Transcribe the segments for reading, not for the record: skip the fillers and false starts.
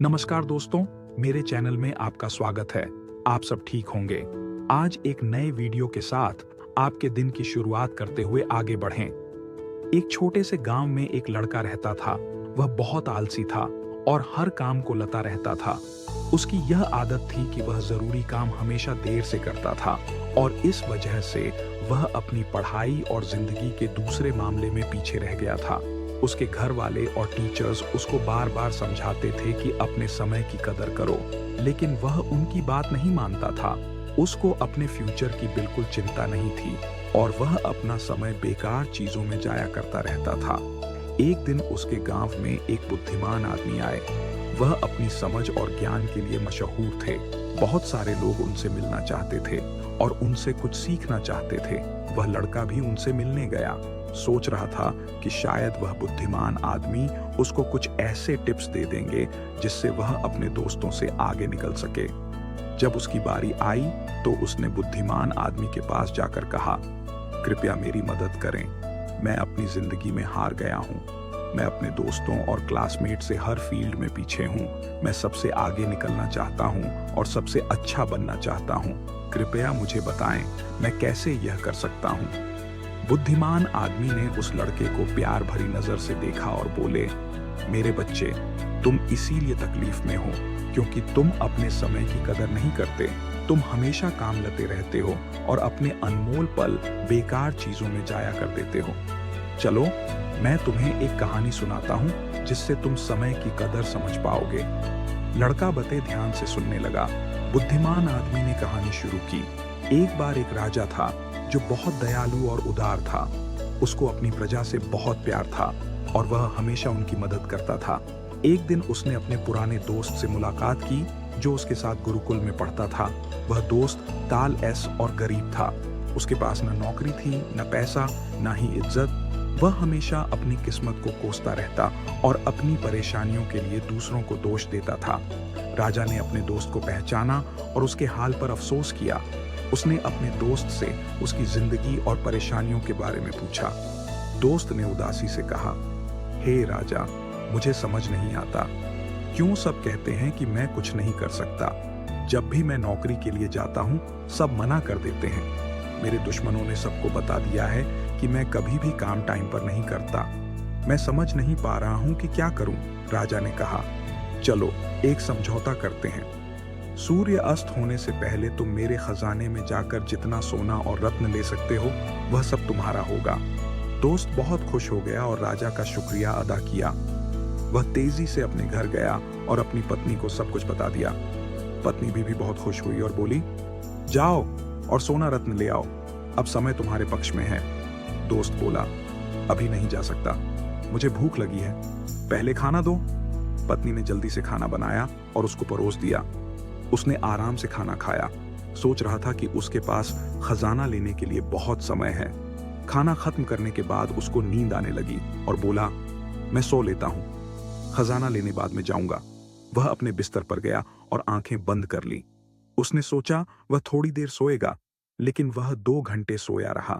नमस्कार दोस्तों, मेरे चैनल में आपका स्वागत है। आप सब ठीक होंगे। आज एक नए वीडियो के साथ आपके दिन की शुरुआत करते हुए आगे बढ़ें। एक छोटे से गांव में एक लड़का रहता था। वह बहुत आलसी था और हर काम को लता रहता था। उसकी यह आदत थी कि वह जरूरी काम हमेशा देर से करता था और इस वजह से वह अपनी पढ़ाई और जिंदगी के दूसरे मामले में पीछे रह गया था। उसके घर वाले और टीचर्स उसको बार बार समझाते थे कि अपने समय की कदर करो, लेकिन वह उनकी बात नहीं मानता था। उसको अपने फ्यूचर की बिल्कुल चिंता नहीं थी और वह अपना समय बेकार चीजों में जाया करता रहता था। एक दिन उसके गांव में एक बुद्धिमान आदमी आए। वह अपनी समझ और ज्ञान के लिए मशहूर थे। बहुत सारे लोग उनसे मिलना चाहते थे और उनसे कुछ सीखना चाहते थे। वह लड़का भी उनसे मिलने गया। सोच रहा था कि शायद वह बुद्धिमान आदमी उसको कुछ ऐसे टिप्स दे देंगे जिससे वह अपने दोस्तों से आगे निकल सके। जब उसकी बारी आई तो उसने बुद्धिमान आदमी के पास जाकर कहा, कृपया मेरी मदद करें। मैं अपनी जिंदगी में हार गया हूँ। मैं अपने दोस्तों और क्लासमेट से हर फील्ड में पीछे हूँ। मैं सबसे आगे निकलना चाहता हूँ और सबसे अच्छा बनना चाहता हूँ। कृपया मुझे बताएं, मैं कैसे यह कर सकता हूँ। बुद्धिमान आदमी ने उस लड़के को प्यार भरी नजर से देखा और बोले, मेरे बच्चे, तुम इसीलिए तकलीफ में हो क्योंकि तुम अपने समय की कदर नहीं करते। तुम हमेशा काम लेते रहते हो और अपने अनमोल पल बेकार चीजों में जाया कर देते हो। चलो, मैं तुम्हें एक कहानी सुनाता हूँ जिससे तुम समय की कदर समझ पाओगे। लड़का बते ध्यान से सुनने लगा। बुद्धिमान आदमी ने कहानी शुरू की। एक बार एक राजा था जो बहुत दयालु और उदार था। उसको अपनी प्रजा से बहुत प्यार था और वह हमेशा उनकी मदद करता था। एक दिन उसने अपने पुराने दोस्त से मुलाकात की जो उसके साथ गुरुकुल में पढ़ता था। वह दोस्त ताल एस और गरीब था। उसके पास न नौकरी थी, न पैसा, न ही इज्जत। वह हमेशा अपनी किस्मत को कोसता रहता और अपनी परेशानियों के लिए दूसरों को दोष देता था। राजा ने अपने दोस्त को पहचाना और उसके हाल पर अफसोस किया। उसने अपने दोस्त से उसकी जिंदगी और परेशानियों के बारे में पूछा। दोस्त ने उदासी से कहा, हे राजा, मुझे समझ नहीं आता क्यों सब कहते हैं कि मैं कुछ नहीं कर सकता। जब भी मैं नौकरी के लिए जाता हूँ सब मना कर देते हैं। मेरे दुश्मनों ने सबको बता दिया है कि मैं कभी भी काम टाइम पर नहीं करता। मैं समझ नहीं पा रहा हूँ कि क्या करूँ। राजा ने कहा, चलो एक समझौता करते हैं। सूर्य अस्त होने से पहले तुम मेरे खजाने में जाकर जितना सोना और रत्न ले सकते हो वह सब तुम्हारा होगा। दोस्त बहुत खुश हो गया और राजा का शुक्रिया अदा किया। वह तेजी से अपने घर गया और अपनी पत्नी को सब कुछ बता दिया। पत्नी भी बहुत खुश हुई और बोली, जाओ और सोना रत्न ले आओ, अब समय तुम्हारे पक्ष में है। दोस्त बोला, अभी नहीं जा सकता, मुझे भूख लगी है, पहले खाना दो। पत्नी ने जल्दी से खाना बनाया और उसको परोस दिया। उसने आराम से खाना खाया। सोच रहा था कि उसके पास खजाना लेने के लिए बहुत समय है। खाना खत्म करने के बाद उसको नींद आने लगी और बोला, मैं सो लेता हूँ, खजाना लेने बाद में जाऊंगा। वह अपने बिस्तर पर गया और आंखें बंद कर ली। उसने सोचा वह थोड़ी देर सोएगा, लेकिन वह 2 घंटे सोया रहा।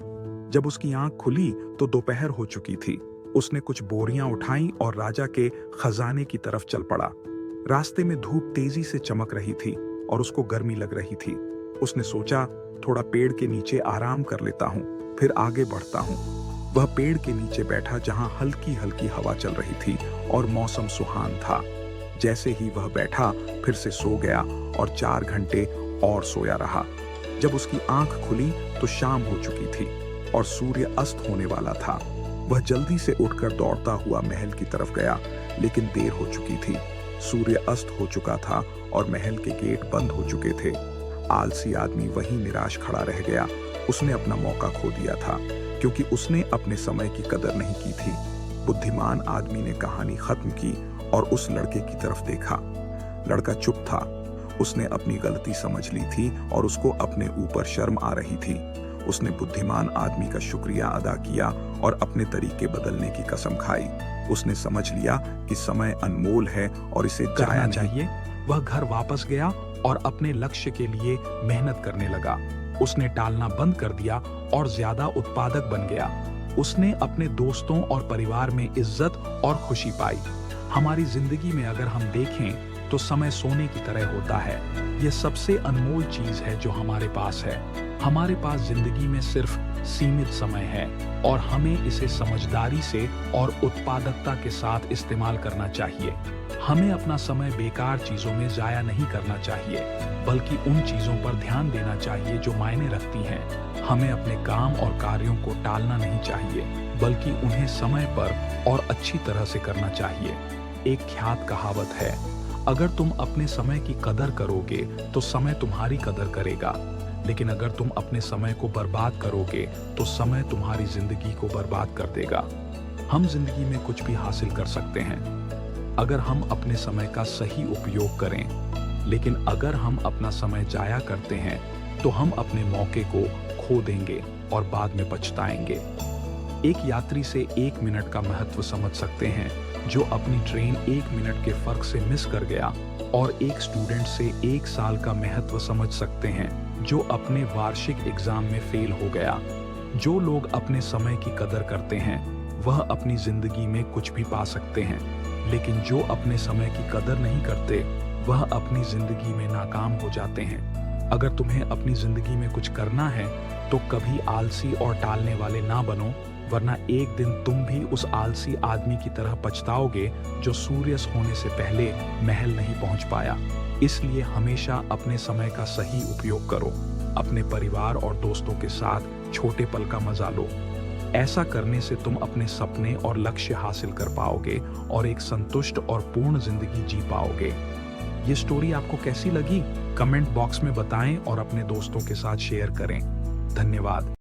जब उसकी आंख खुली तो दोपहर हो चुकी थी। उसने कुछ बोरियां उठाई और राजा के खजाने की तरफ चल पड़ा। रास्ते में धूप तेजी से चमक रही थी और उसको गर्मी लग रही थी। उसने सोचा, थोड़ा पेड़ के नीचे आराम कर लेता हूँ, फिर आगे बढ़ता हूँ। वह पेड़ के नीचे बैठा जहाँ हल्की हल्की हवा चल रही थी और मौसम सुहान था। जैसे ही वह बैठा फिर से सो गया और 4 घंटे और सोया रहा। जब उसकी आंख खुली तो शाम हो चुकी थी और सूर्य अस्त होने वाला था। वह जल्दी से उठकर दौड़ता हुआ महल की तरफ गया, लेकिन देर हो चुकी थी। सूर्य अस्त हो चुका था और महल के गेट बंद हो चुके थे। आलसी आदमी वहीं निराश खड़ा रह गया। उसने अपना मौका खो दिया था क्योंकि उसने अपने समय की कदर नहीं की थी। बुद्धिमान आदमी ने कहानी खत्म की और उस लड़के की तरफ देखा। लड़का चुप था। उसने अपनी गलती समझ ली थी और उसको अपने ऊपर शर्म आ रही थी। उसने बुद्धिमान आदमी का शुक्रिया अदा किया और अपने तरीके बदलने की कसम खाई। उसने समझ लिया कि समय अनमोल है और इसे जाया चाहिए। वह घर वापस गया और अपने लक्ष्य के लिए मेहनत करने लगा। उसने टालना बंद कर दिया और ज्यादा उत्पादक बन गया। उसने अपने दोस्तों और परिवार में इज्जत और खुशी पाई। हमारी जिंदगी में अगर हम देखें तो समय सोने की तरह होता है। यह सबसे अनमोल चीज है जो हमारे पास है। हमारे पास जिंदगी में सिर्फ सीमित समय है और हमें इसे समझदारी से और उत्पादकता के साथ इस्तेमाल करना चाहिए। हमें अपना समय बेकार चीजों में जाया नहीं करना चाहिए, बल्कि उन चीजों पर ध्यान देना चाहिए जो मायने रखती हैं। हमें अपने काम और कार्यों को टालना नहीं चाहिए, बल्कि उन्हें समय पर और अच्छी तरह से करना चाहिए। एक ख्यात कहावत है, अगर तुम अपने समय की कदर करोगे तो समय तुम्हारी कदर करेगा, लेकिन अगर तुम अपने समय को बर्बाद करोगे तो समय तुम्हारी जिंदगी को बर्बाद कर देगा। हम जिंदगी में कुछ भी हासिल कर सकते हैं अगर हम अपने समय का सही उपयोग करें, लेकिन अगर हम अपना समय जाया करते हैं तो हम अपने मौके को खो देंगे और बाद में पछताएंगे। एक यात्री से 1 मिनट का महत्व समझ सकते हैं जो अपनी ट्रेन 1 मिनट के फर्क से मिस कर गया, और एक स्टूडेंट से 1 साल का महत्व समझ सकते हैं जो अपने वार्षिक एग्जाम में फेल हो गया। जो लोग अपने समय की कदर करते हैं वह अपनी जिंदगी में कुछ भी पा सकते हैं, लेकिन जो अपने समय की कदर नहीं करते वह अपनी जिंदगी में नाकाम हो जाते हैं। अगर तुम्हें अपनी जिंदगी में कुछ करना है तो कभी आलसी और टालने वाले ना बनो, वरना एक दिन तुम भी उस आलसी आदमी की तरह पछताओगे जो सूर्यास्त होने से पहले महल नहीं पहुंच पाया। इसलिए हमेशा अपने समय का सही उपयोग करो। अपने परिवार और दोस्तों के साथ छोटे पल का मजा लो। ऐसा करने से तुम अपने सपने और लक्ष्य हासिल कर पाओगे और एक संतुष्ट और पूर्ण जिंदगी जी पाओगे। ये स्टोरी आपको कैसी लगी? कमेंट बॉक्स में बताएं और अपने दोस्तों के साथ शेयर करें। धन्यवाद।